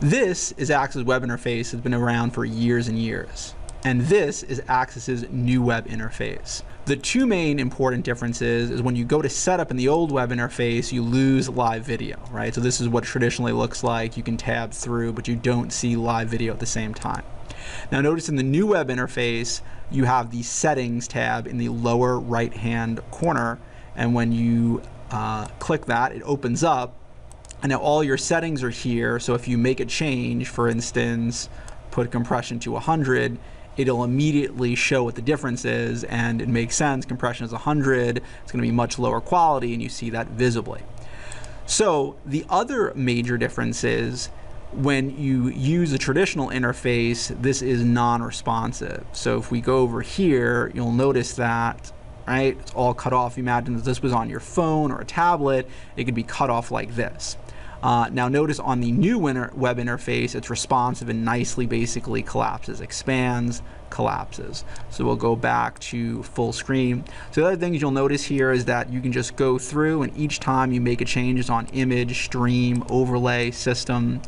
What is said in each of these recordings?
This is Axis web interface. It's been around for years and years. And this is Axis's new web interface. The two main important differences is when you go to setup in the old web interface, you lose live video, right? So this is what traditionally looks like. You can tab through, but you don't see live video at the same time. Now notice in the new web interface, you have the settings tab in the lower right-hand corner. And when you click that, it opens up. And now all your settings are here. So if you make a change, for instance, put compression to 100, it'll immediately show what the difference is, and it makes sense. Compression is 100, it's going to be much lower quality, and you see that visibly. So the other major difference is when you use a traditional interface, this is non-responsive. So if we go over here, you'll notice that, right, it's all cut off. Imagine that this was on your phone or a tablet, it could be cut off like this. Now notice on the new web interface, it's responsive and nicely basically collapses, expands, collapses. So we'll go back to full screen. So the other things you'll notice here is that you can just go through, and each time you make a change is on image, stream, overlay, system,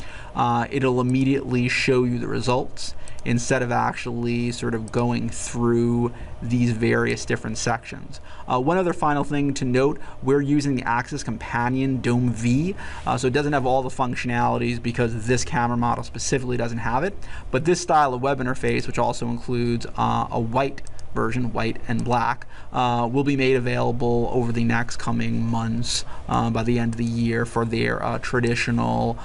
it'll immediately show you the results instead of actually sort of going through these various different sections. One other final thing to note, we're using the Axis Companion Dome V, so it doesn't have all the functionalities because this camera model specifically doesn't have it, but this style of web interface, which also includes a white version, white and black, will be made available over the next coming months by the end of the year for their traditional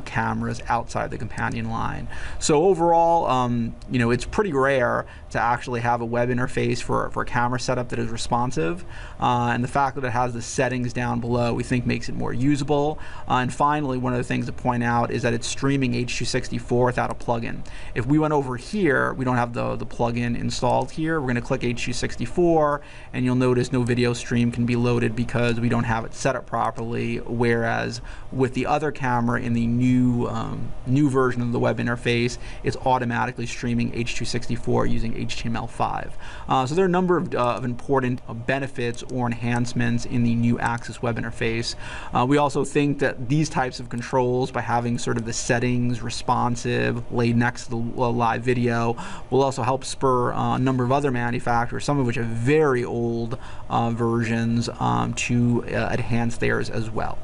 cameras outside the Companion line. So overall, you know, it's pretty rare to actually have a web interface for a camera setup that is responsive, and the fact that it has the settings down below we think makes it more usable. And finally, one of the things to point out is that it's streaming H.264 without a plugin. If we went over here, we don't have the plugin installed here. We're going to click H.264, and you'll notice no video stream can be loaded because we don't have it set up properly, whereas with the other camera in the new version of the web interface, it's automatically streaming H.264 using HTML5. So there are a number of important benefits or enhancements in the new Axis web interface. We also think that these types of controls, by having sort of the settings responsive laid next to the live video, will also help spur a number of other manufacturers, some of which have very old versions, to enhance theirs as well.